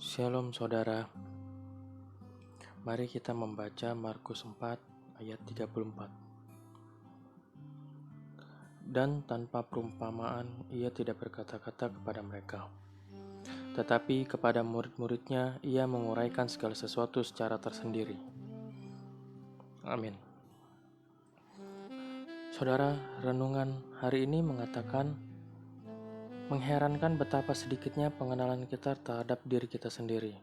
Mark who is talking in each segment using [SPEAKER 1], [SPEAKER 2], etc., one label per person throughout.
[SPEAKER 1] Shalom saudara, mari kita membaca Markus 4 ayat 34. Dan tanpa perumpamaan ia tidak berkata-kata kepada mereka, tetapi kepada murid-muridnya ia menguraikan segala sesuatu secara tersendiri. Amin. Saudara, renungan hari ini mengherankan betapa sedikitnya pengenalan kita terhadap diri kita sendiri.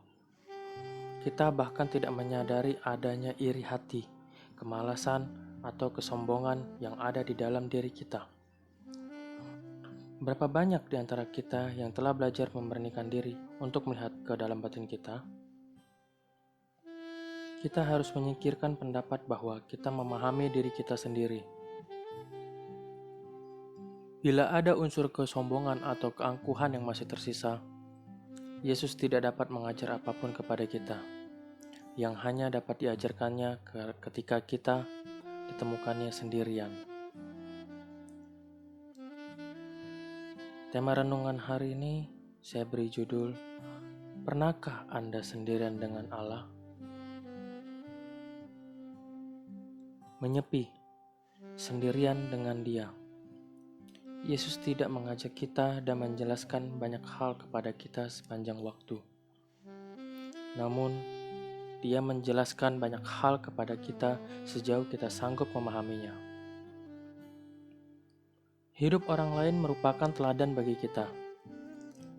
[SPEAKER 1] Kita bahkan tidak menyadari adanya iri hati, kemalasan, atau kesombongan yang ada di dalam diri kita. Berapa banyak di antara kita yang telah belajar memberanikan diri untuk melihat ke dalam batin kita? Kita harus menyingkirkan pendapat bahwa kita memahami diri kita sendiri. Bila ada unsur kesombongan atau keangkuhan yang masih tersisa, Yesus tidak dapat mengajar apapun kepada kita, yang hanya dapat diajarkannya ketika kita ditemukannya sendirian. Tema renungan hari ini saya beri judul, Pernahkah Anda sendirian dengan Allah? Menyepi, sendirian dengan Dia. Yesus tidak mengajak kita dan menjelaskan banyak hal kepada kita sepanjang waktu. Namun, Dia menjelaskan banyak hal kepada kita sejauh kita sanggup memahaminya. Hidup orang lain merupakan teladan bagi kita,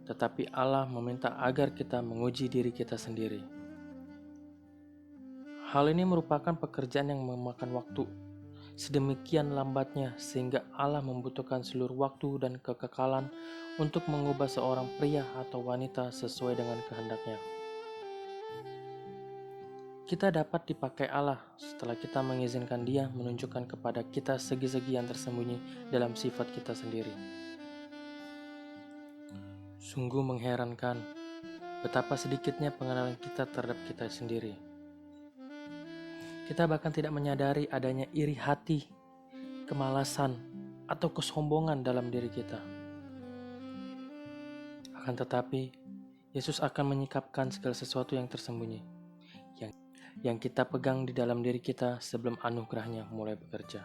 [SPEAKER 1] tetapi Allah meminta agar kita menguji diri kita sendiri. Hal ini merupakan pekerjaan yang memakan waktu, sedemikian lambatnya sehingga Allah membutuhkan seluruh waktu dan kekekalan untuk mengubah seorang pria atau wanita sesuai dengan kehendaknya. Kita dapat dipakai Allah setelah kita mengizinkan Dia menunjukkan kepada kita segi-segi yang tersembunyi dalam sifat kita sendiri. Sungguh mengherankan betapa sedikitnya pengenalan kita terhadap kita sendiri. Kita bahkan tidak menyadari adanya iri hati, kemalasan, atau kesombongan dalam diri kita. Akan tetapi, Yesus akan menyikapkan segala sesuatu yang tersembunyi, yang kita pegang di dalam diri kita sebelum anugerahnya mulai bekerja.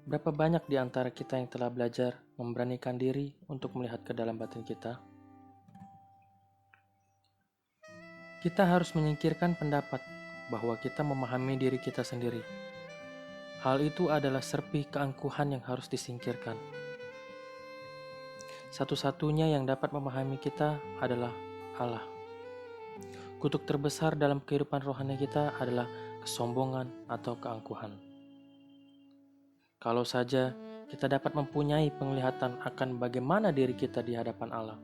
[SPEAKER 1] Berapa banyak di antara kita yang telah belajar memberanikan diri untuk melihat ke dalam batin kita? Kita harus menyingkirkan pendapat bahwa kita memahami diri kita sendiri. Hal itu adalah serpih keangkuhan yang harus disingkirkan. Satu-satunya yang dapat memahami kita adalah Allah. Kutuk terbesar dalam kehidupan rohani kita adalah kesombongan atau keangkuhan. Kalau saja kita dapat mempunyai penglihatan akan bagaimana diri kita di hadapan Allah,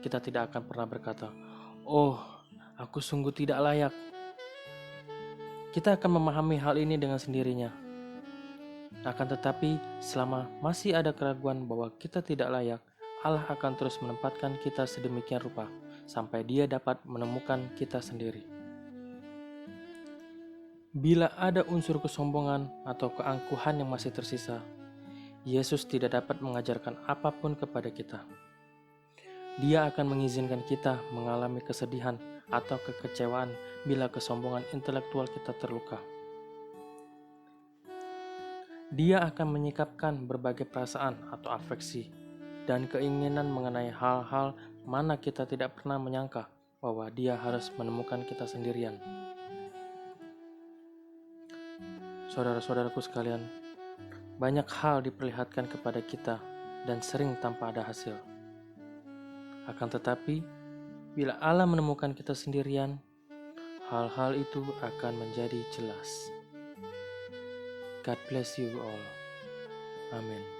[SPEAKER 1] kita tidak akan pernah berkata, "Oh, aku sungguh tidak layak." Kita akan memahami hal ini dengan sendirinya. Akan tetapi, selama masih ada keraguan bahwa kita tidak layak, Allah akan terus menempatkan kita sedemikian rupa, sampai Dia dapat menemukan kita sendiri. Bila ada unsur kesombongan atau keangkuhan yang masih tersisa, Yesus tidak dapat mengajarkan apapun kepada kita. Dia akan mengizinkan kita mengalami kesedihan atau kekecewaan bila kesombongan intelektual kita terluka. Dia akan menyikapkan berbagai perasaan atau afeksi dan keinginan mengenai hal-hal mana kita tidak pernah menyangka bahwa Dia harus menemukan kita sendirian. Saudara-saudaraku sekalian, banyak hal diperlihatkan kepada kita dan sering tanpa ada hasil. Akan tetapi, bila Allah menemukan kita sendirian, hal-hal itu akan menjadi jelas. God bless you all. Amin.